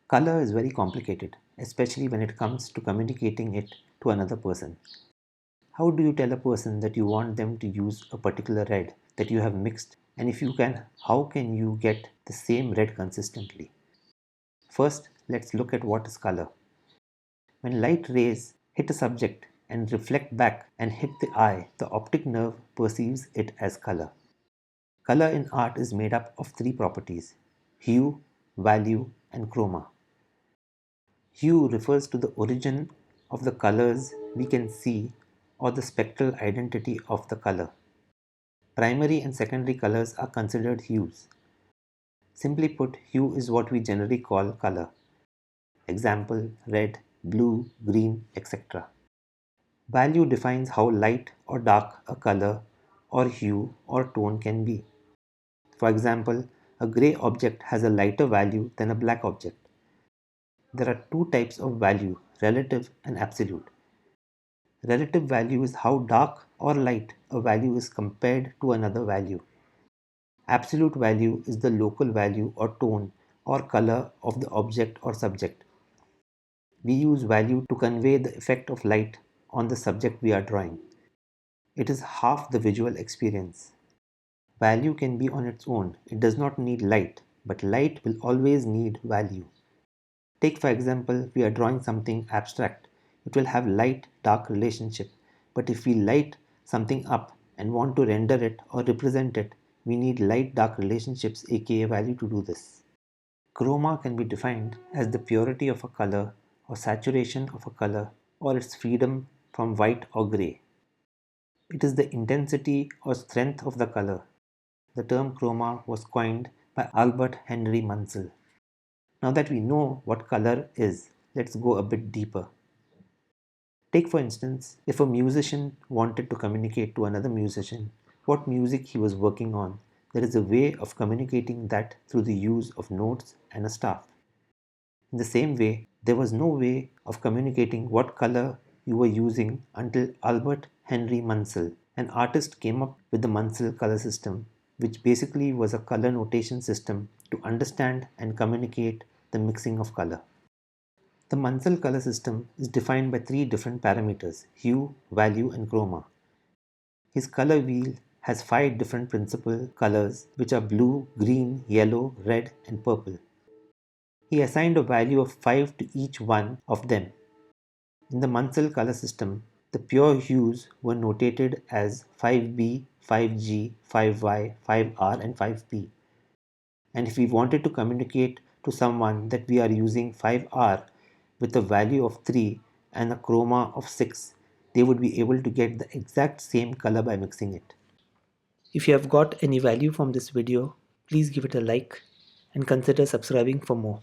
Color is very complicated, especially when it comes to communicating it to another person. How do you tell a person that you want them to use a particular red that you have mixed, and if you can, how can you get the same red consistently? First, let's look at what is color. When light rays hit a subject and reflect back and hit the eye, the optic nerve perceives it as color. Color in art is made up of three properties: hue, value, and chroma. Hue refers to the origin of the colors we can see or the spectral identity of the color. Primary and secondary colors are considered hues. Simply put, hue is what we generally call color. Example, red, blue, green, etc. Value defines how light or dark a color or hue or tone can be. For example, a gray object has a lighter value than a black object. There are two types of value, relative and absolute. Relative value is how dark or light a value is compared to another value. Absolute value is the local value or tone or color of the object or subject. We use value to convey the effect of light on the subject we are drawing. It is half the visual experience. Value can be on its own. It does not need light, but light will always need value. Take for example, we are drawing something abstract. It will have light-dark relationship. But if we light something up and want to render it or represent it, we need light-dark relationships, aka value, to do this. Chroma can be defined as the purity of a color or saturation of a color or its freedom from white or gray. It is the intensity or strength of the color. The term chroma was coined by Albert Henry Munsell. Now that we know what color is, let's go a bit deeper. Take for instance, if a musician wanted to communicate to another musician what music he was working on, there is a way of communicating that through the use of notes and a staff. In the same way, there was no way of communicating what color you were using until Albert Henry Munsell, an artist, came up with the Munsell color system, which basically was a color notation system to understand and communicate the mixing of color. The Munsell color system is defined by three different parameters: hue, value, and chroma. His color wheel has 5 different principal colors, which are blue, green, yellow, red, and purple. He assigned a value of 5 to each one of them. In the Munsell color system, the pure hues were notated as 5B, 5G, 5Y, 5R, and 5P. And if we wanted to communicate to someone that we are using 5R with a value of 3 and a chroma of 6, they would be able to get the exact same color by mixing it. If you have got any value from this video, please give it a like and consider subscribing for more.